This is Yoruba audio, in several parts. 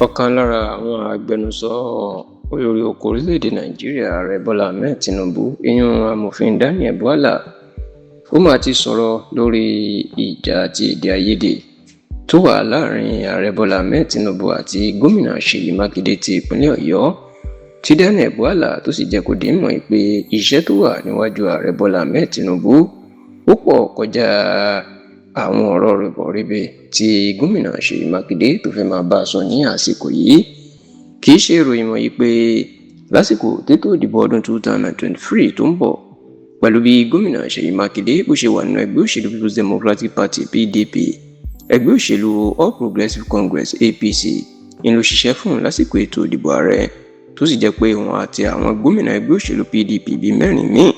Ọ̀kan lára àwọn agbẹnusọ olórí oko orílẹ̀-èdè Nàìjíríà Ààrẹ Bọ́lá Ahmed Tinubu ìyún amòfin Daniel Bwala ó máa ti sọ̀rọ̀ lórí ìjà àti èdè-àìyedè tó wà láàrin Ààrẹ Bọ́lá Ahmed Tinubu àti gómìnà Ṣèyí Mákindé ti ìpínlẹ̀ Ọ̀yọ́ tí Daniel Bwala tó sì jẹ́ kó di mọ̀ pé iṣẹ́ tó wà níwájú Ààrẹ Bọ́lá Ahmed Tinubu ó pọ̀ kọjá àwọn ọ̀rọ̀ ribiribi tí gómìnà Ṣèyí Mákindé tó fẹ́ máa bá a sọ ní àsìkò yìí. Kì í ṣe ìròyìn wọ̀nyí pé lásìkò tètò ìdìbò ọdún 2023 tó ń bọ̀ pẹ̀lú bí gómìnà Ṣèyí Mákindé bó ṣe wà nínú ẹgbẹ́ òṣèlú People's Democratic Party PDP, ẹgbẹ́ òṣèlú All Progressives Congress APC ń lọ ṣiṣẹ́ fún lásìkò ètò ìdìbò ààrẹ tó sì jẹ́ pé wọn àti àwọn gómìnà ẹgbẹ́ òṣèlú PDP bíi mẹ́rin míì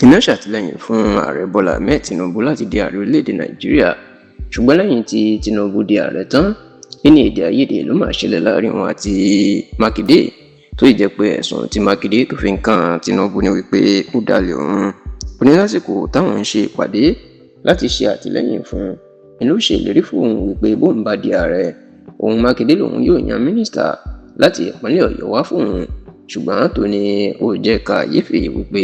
iná ṣàtìlẹ́yìn fún ààrẹ Bọ́lá Ahmed Tinubu láti di ààrẹ orílẹ̀-èdè Nàìjíríà. Ṣùgbọ́n lẹ́yìn tí Tinubu di ààrẹ tán ní èdè àìyedè ló máa ṣẹlẹ̀ láàrin wọn àti Mákindé tó sì jẹ́ pé ẹ̀sùn tí Mákindé tó fi ń kan Tinubu ní wípé ó dalẹ̀ òun. Ó ní lásìkò táwọn ń ṣe ìpàdé láti ṣe àtìlẹ́yìn fún un ló ṣe ìlérí fún òun wípé bóun bá di ààrẹ òun Mákindé lòun yóò yan mínísítà láti ìpínlẹ̀ Ọ̀yọ́ wá fún òun. Ṣùgbọ́n tó ní ó jẹ́ kàyéfì wípé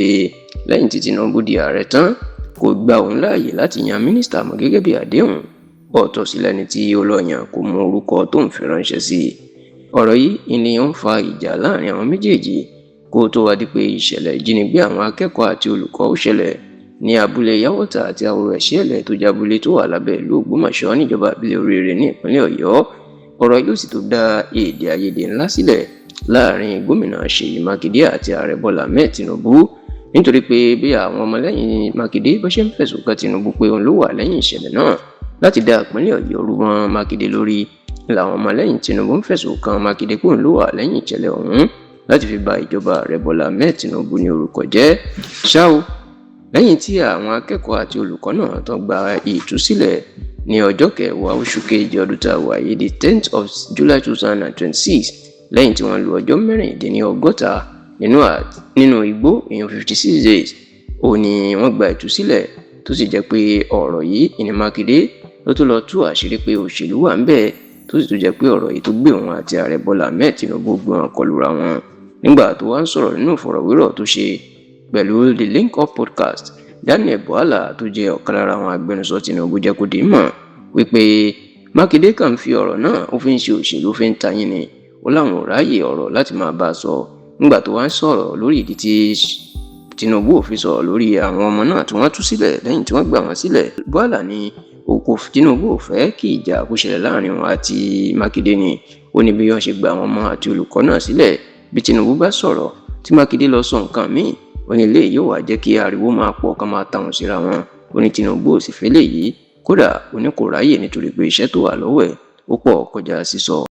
lẹ́yìn tí Tinubu di ààrẹ tán kò gba òun láàyè láti yan mínísítà mọ́ gẹ́gẹ́ bí àdéhùn. Ọ̀tọ̀ sí lẹ́ni tí ó lọ yàn kò mọ orúkọ tó ń fi ránṣẹ́ sí i. Ọ̀rọ̀ yìí ni ó ń fa ìjà láàrin àwọn méjèèjì kó tó wá di pé ìṣẹ̀lẹ̀ ìjínigbé àwọn akẹ́kọ̀ọ́ àti olùkọ́ ó ṣẹlẹ̀ ní abúlé Yàwọ́tà àti Àwòrò Ẹ̀ṣẹ́lẹ̀ tó jábúlé tó wà lábẹ́ ìlú Ògbómọ̀ṣọ́ níjọba ìbílẹ̀ Oríire ní ìpínlẹ̀ Ọ̀yọ́. Ọ̀rọ̀ yìí ló sì tó dá èdè àìyedè ńlá sílẹ̀ láàrin gómìnà Ṣèyí Mákindé àti ààrẹ Bọ́lá Ahmed Tinubu nítorí pé bí àwọn ọmọlẹ́yìn Mákindé bó ṣe ń fẹ̀sùn kàn Tinubu pé òun ló wà lẹ́yìn ìṣẹ̀lẹ̀ náà láti dá ìpínlẹ̀ Ọ̀yọ́ rú mọ́ Mákindé lórí, làwọn ọmọlẹ́yìn Tinubu ń fẹ̀sùn kàn Mákindé pé òun ló wà lẹ́yìn ìṣẹ̀lẹ̀ ọ̀hún láti fi ba ìjọba ààrẹ Bọ́lá Ahmed Tinubu ní orúkọ jẹ́. Ṣá o, lẹ́yìn tí àwọn akẹ́kọ̀ọ́ àti olùkọ́ náà tó gba ìtúsílẹ̀ ní ọjọ́ 10 oṣù kejì ọdún tá a wà yìí the 10th of July 2026 lẹ́yìn tí wọ́n lu ọjọ́ mẹ́rìndínlọ́gọ́ta nínú igbó èèyàn 56 days ó ní wọ́n gba ìtúsílẹ̀ tó sì jẹ́ pé ọ̀rọ̀ yìí ìní Mákindé ló tó lọ tú àṣírí pé òṣèlú wà ń bẹ̀ tó sì tó jẹ́ pé ọ̀rọ̀ yìí tó gbé òun àti ààrẹ Bọ́lá Ahmed Tinubu gbọ́n kọlura wọn. Nígbà tó wá ń sọ̀rọ̀ nínú ìfọ̀rọ̀wérọ̀ tó ṣe pẹ̀lú The Link Up podcast, Daniel Bwala tó jẹ́ ọ̀kan lára àwọn agbẹnusọ Tinubu jẹ́ kó di mọ̀ wípé Mákindé kàn fi ọ̀rọ̀ náà ó fi ń ṣe òṣèlú fi ń tayín ni ó láwọn ò ráyè ọ̀rọ̀ láti máa bá a sọ. Nígbà tó wá ń sọ̀rọ̀ lórí ìdí tí Tinubu ò fi sọ̀rọ̀ lórí àwọn ọmọ náà tí wọ́n tú sílẹ̀ lẹ́yìn tí wọ́n gbà wọ́n sílẹ̀, Bwala ní Tinubu ò fẹ́ kí ìjà kó ṣẹlẹ̀ láàrin wọn àti Mákindé ni. Ó ní bí wọ́n ṣe gba àwọn ọmọ àti olùkọ́ náà sílẹ̀ bí Tinubu bá sọ̀rọ̀ tí Mákindé lọ sọ nǹkan míì ó ní ilé yóò wá jẹ́ kí ariwo máa pọ̀ ká máa tàwọn síra wọn. Ó ní Tinubu ò sì fẹ́ lè yìí kódà ó ní kò ráyè nítorí pé iṣẹ́ tó wà lọ́wọ́ ẹ̀ ó pọ̀ kọjá sísọ.